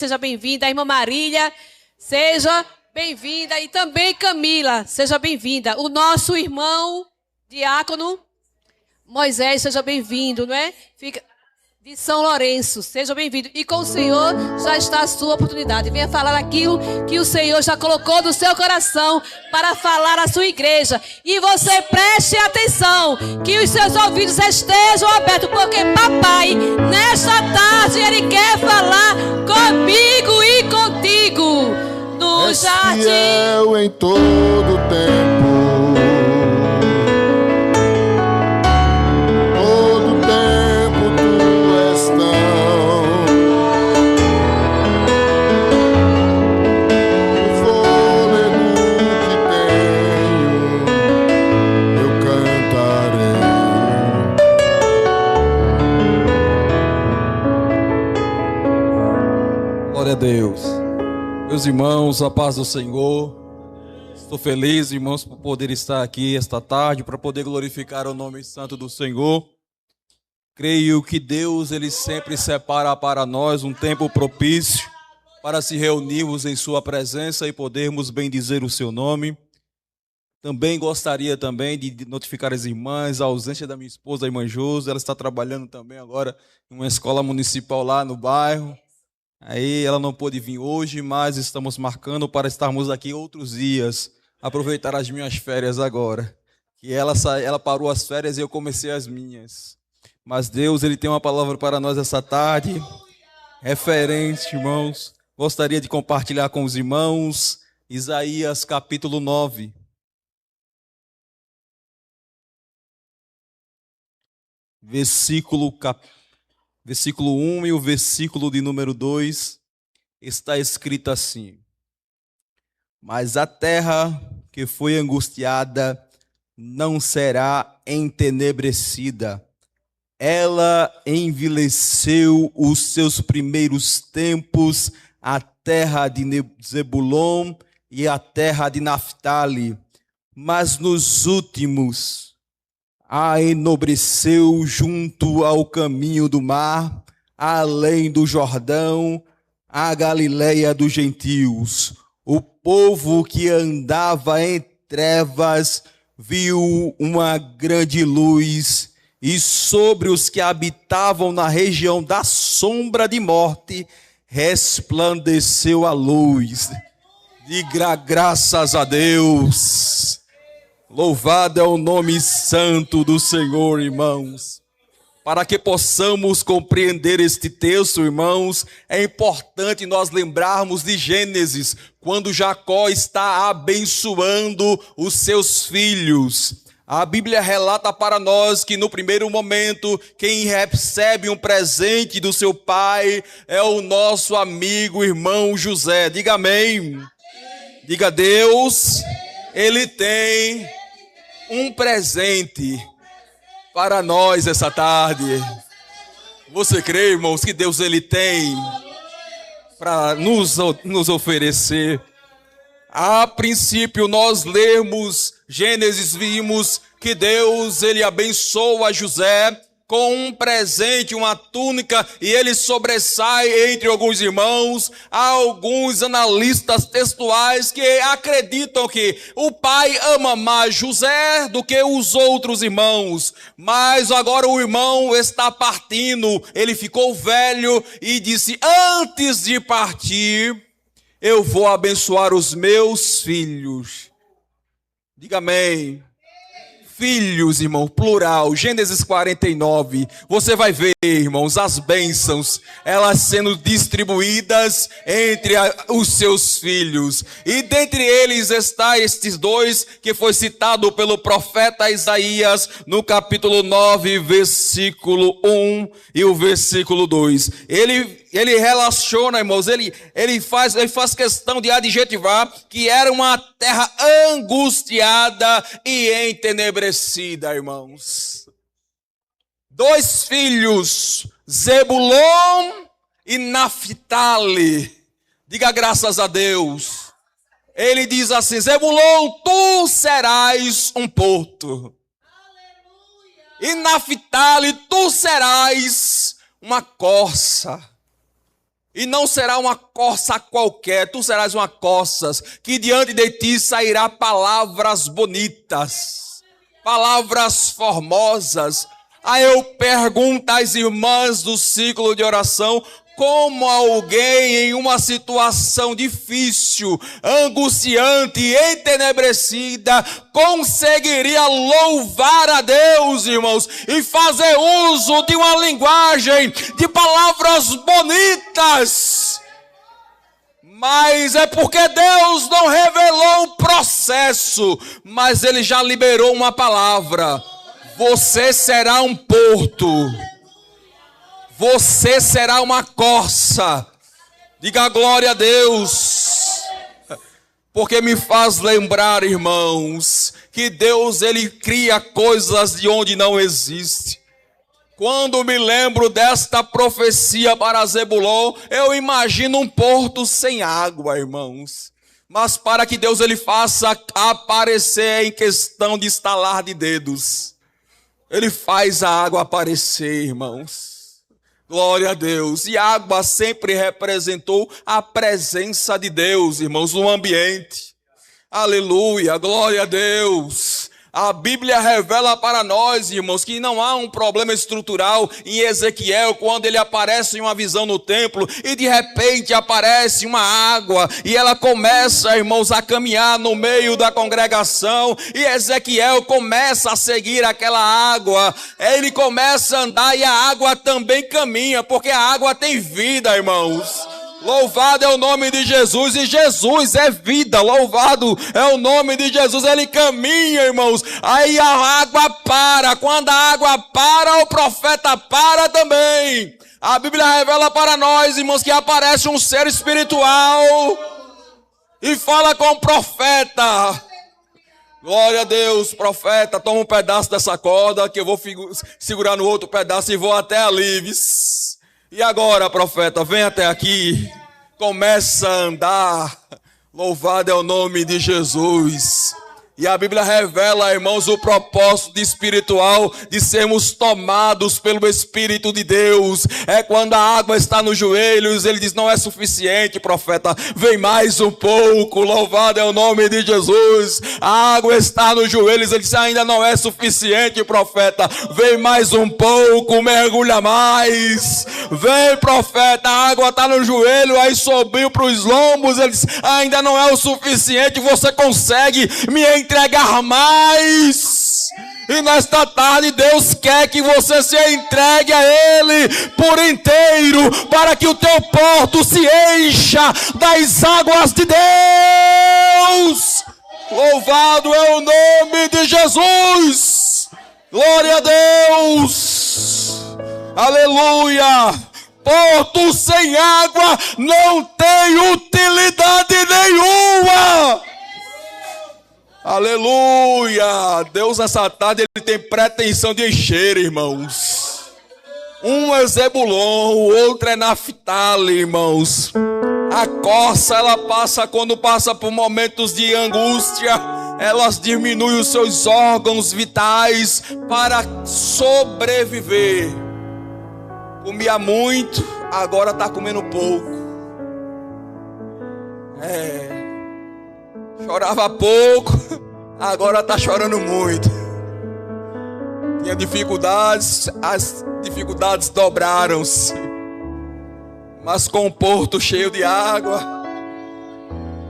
seja bem-vinda. A irmã Marília, seja bem-vinda. E também Camila, seja bem-vinda. O nosso irmão diácono Moisés, seja bem-vindo, não é? Fica de São Lourenço, seja bem-vindo. E com o Senhor já está a sua oportunidade. Venha falar aquilo que o Senhor já colocou no seu coração para falar à sua igreja. E você preste atenção, que os seus ouvidos estejam abertos, porque papai, nesta tarde, ele quer falar comigo e contigo no jardim. Fiel em todo tempo. Glória a Deus. Meus irmãos, a paz do Senhor. Estou feliz, irmãos, por poder estar aqui esta tarde, para poder glorificar o nome santo do Senhor. Creio que Deus, Ele sempre separa para nós um tempo propício para se reunirmos em Sua presença e podermos bendizer o Seu nome. Também gostaria de notificar as irmãs a ausência da minha esposa, a irmã Josi. Ela está trabalhando também agora em uma escola municipal lá no bairro. Aí ela não pôde vir hoje, mas estamos marcando para estarmos aqui outros dias, aproveitar as minhas férias agora. Que ela parou as férias e eu comecei as minhas. Mas Deus, Ele tem uma palavra para nós essa tarde, referente, irmãos. Gostaria de compartilhar com os irmãos Isaías capítulo 9. Versículo 1 e o versículo de número 2, está escrito assim: Mas a terra que foi angustiada não será entenebrecida. Ela envelheceu os seus primeiros tempos, a terra de Zebulon e a terra de Naftali. Mas nos últimos a enobreceu junto ao caminho do mar, além do Jordão, a Galileia dos gentios. O povo que andava em trevas viu uma grande luz, e sobre os que habitavam na região da sombra de morte resplandeceu a luz. Diga graças a Deus. Louvado é o nome santo do Senhor, irmãos. Para que possamos compreender este texto, irmãos, é importante nós lembrarmos de Gênesis, quando Jacó está abençoando os seus filhos. A Bíblia relata para nós que no primeiro momento, quem recebe um presente do seu pai é o nosso amigo, irmão José. Diga amém. Diga Deus, Ele tem um presente para nós essa tarde. Você crê, irmãos, que Deus Ele tem para nos oferecer? A princípio, nós lemos Gênesis, vimos que Deus Ele abençoa José com um presente, uma túnica, e ele sobressai entre alguns irmãos. Há alguns analistas textuais que acreditam que o pai ama mais José do que os outros irmãos. Mas agora o irmão está partindo, ele ficou velho e disse: antes de partir, eu vou abençoar os meus filhos. Diga amém. Filhos, irmão, plural, Gênesis 49, você vai ver, irmãos, as bênçãos, elas sendo distribuídas entre os seus filhos, e dentre eles está estes dois, que foi citado pelo profeta Isaías, no capítulo 9, versículo 1 e o versículo 2, ele relaciona, irmãos, ele faz questão de adjetivar que era uma terra angustiada e entenebrecida, irmãos. Dois filhos, Zebulon e Naftali. Diga graças a Deus. Ele diz assim: Zebulon, tu serás um porto. E Naftali, tu serás uma corça. E não será uma corça qualquer, tu serás uma corça, que diante de ti sairá palavras bonitas, palavras formosas. Aí eu pergunto às irmãs do ciclo de oração, como alguém em uma situação difícil, angustiante, entenebrecida, conseguiria louvar a Deus, irmãos, e fazer uso de uma linguagem, de palavras bonitas? Mas é porque Deus não revelou o processo, mas Ele já liberou uma palavra. Você será um porto. Você será uma corça. Diga glória a Deus. Porque me faz lembrar, irmãos, que Deus, Ele cria coisas de onde não existe. Quando me lembro desta profecia para Zebulon, eu imagino um porto sem água, irmãos. Mas para que Deus, Ele faça aparecer em questão de estalar de dedos. Ele faz a água aparecer, irmãos. Glória a Deus. E a água sempre representou a presença de Deus, irmãos, no ambiente. Aleluia, glória a Deus. A Bíblia revela para nós, irmãos, que não há um problema estrutural em Ezequiel, quando ele aparece em uma visão no templo, e de repente aparece uma água, e ela começa, irmãos, a caminhar no meio da congregação, e Ezequiel começa a seguir aquela água, ele começa a andar e a água também caminha, porque a água tem vida, irmãos. Louvado é o nome de Jesus, e Jesus é vida, louvado é o nome de Jesus, Ele caminha, irmãos, aí a água para, quando a água para, o profeta para também. A Bíblia revela para nós, irmãos, que aparece um ser espiritual e fala com o profeta. Glória a Deus, profeta, toma um pedaço dessa corda que eu vou segurar no outro pedaço e vou até ali, vis. E agora, profeta, vem até aqui, começa a andar, louvado é o nome de Jesus. E a Bíblia revela, irmãos, o propósito espiritual de sermos tomados pelo Espírito de Deus. É quando a água está nos joelhos, ele diz, não é suficiente, profeta, vem mais um pouco, louvado é o nome de Jesus. A água está nos joelhos, ele diz, ainda não é suficiente, profeta, vem mais um pouco, mergulha mais. Vem, profeta, a água está no joelho, aí subiu para os lombos, ele diz, ainda não é o suficiente, você consegue me entregar mais. E nesta tarde Deus quer que você se entregue a Ele por inteiro, para que o teu porto se encha das águas de Deus. Louvado é o nome de Jesus. Glória a Deus. Aleluia. Porto sem água não tem utilidade nenhuma. Aleluia! Deus nessa tarde ele tem pretensão de encher, irmãos. Um é Zebulon, o outro é Naftali, irmãos. A corça ela passa quando passa por momentos de angústia, elas diminuem os seus órgãos vitais para sobreviver. Comia muito, agora está comendo pouco. Chorava pouco, agora está chorando muito. Tinha dificuldades, as dificuldades dobraram-se. Mas com o porto cheio de água,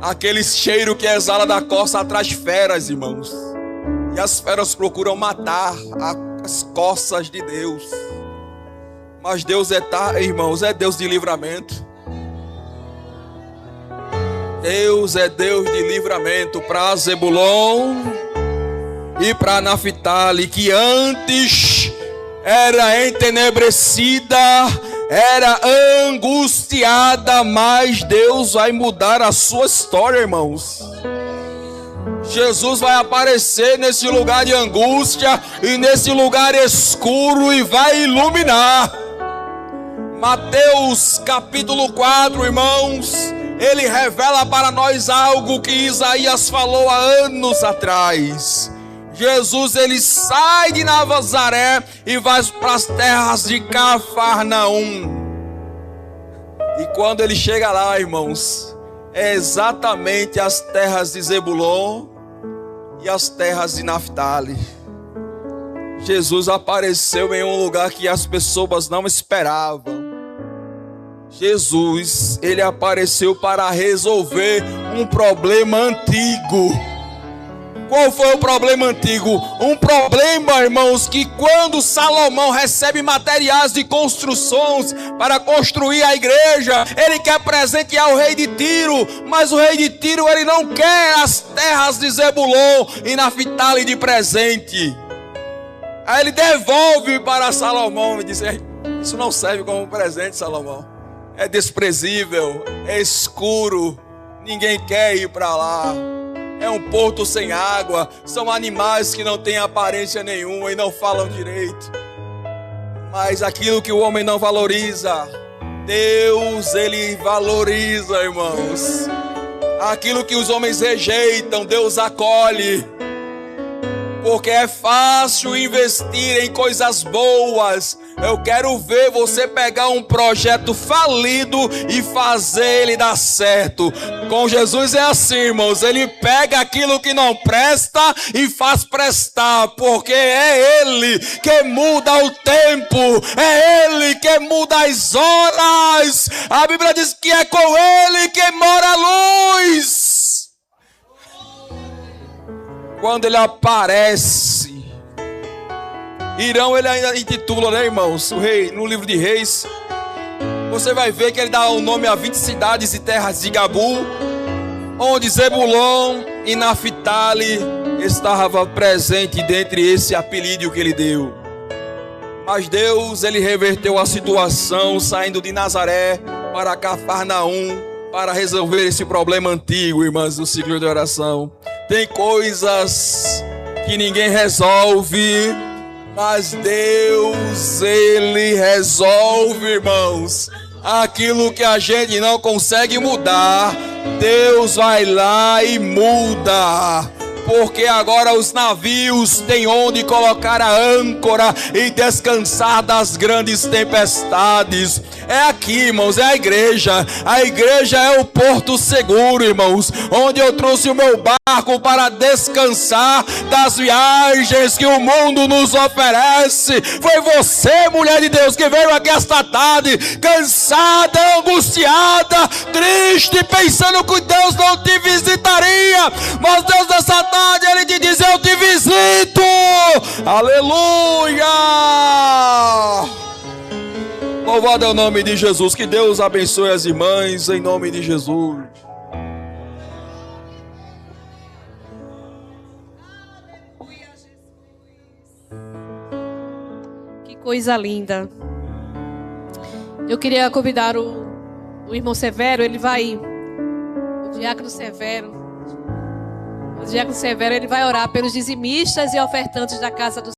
aquele cheiro que exala da corça atrai feras, irmãos. E as feras procuram matar as corças de Deus. Mas Deus irmãos, é Deus de livramento. Deus é Deus de livramento para Zebulon e para Naftali, que antes era entenebrecida, era angustiada, mas Deus vai mudar a sua história, irmãos. Jesus vai aparecer nesse lugar de angústia e nesse lugar escuro e vai iluminar. Mateus capítulo 4, irmãos, ele revela para nós algo que Isaías falou há anos atrás. Jesus ele sai de Nazaré e vai para as terras de Cafarnaum. E quando ele chega lá, irmãos, é exatamente as terras de Zebulon e as terras de Naftali. Jesus apareceu em um lugar que as pessoas não esperavam. Jesus, ele apareceu para resolver um problema antigo. Qual foi o problema antigo? Um problema, irmãos, que quando Salomão recebe materiais de construções para construir a igreja, ele quer presentear o rei de Tiro, mas o rei de Tiro, ele não quer as terras de Zebulon e Naftali de presente. Aí ele devolve para Salomão e diz: isso não serve como presente, Salomão. É desprezível, é escuro, ninguém quer ir para lá. É um porto sem água, são animais que não têm aparência nenhuma e não falam direito. Mas aquilo que o homem não valoriza, Deus, ele valoriza, irmãos. Aquilo que os homens rejeitam, Deus acolhe. Porque é fácil investir em coisas boas. Eu quero ver você pegar um projeto falido e fazer ele dar certo. Com Jesus é assim, irmãos. Ele pega aquilo que não presta e faz prestar. Porque é Ele que muda o tempo. É Ele que muda as horas. A Bíblia diz que é com Ele que mora a luz. Quando ele aparece, Irão, ele ainda intitula, né, irmãos, o rei, no livro de Reis, você vai ver que ele dá o nome a 20 cidades e terras de Gabu, onde Zebulon e Naftali estavam presentes dentre esse apelido que ele deu. Mas Deus, ele reverteu a situação, saindo de Nazaré para Cafarnaum, para resolver esse problema antigo, irmãos, do ciclo de oração. Tem coisas que ninguém resolve, mas Deus, ele resolve, irmãos. Aquilo que a gente não consegue mudar, Deus vai lá e muda. Porque agora os navios têm onde colocar a âncora e descansar das grandes tempestades. É aqui, irmãos, é a igreja. A igreja é o porto seguro, irmãos, onde eu trouxe o meu barco para descansar das viagens que o mundo nos oferece. Foi você, mulher de Deus, que veio aqui esta tarde, cansada, angustiada, triste, pensando que Deus não te visitaria. Mas Deus, nessa tarde, ele te diz: eu te visito. Aleluia! Louvado é o nome de Jesus. Que Deus abençoe as irmãs em nome de Jesus. Que coisa linda. Eu queria convidar o irmão Severo. Ele vai, o diácono Severo. O diácono Severo, ele vai orar pelos dizimistas e ofertantes da casa do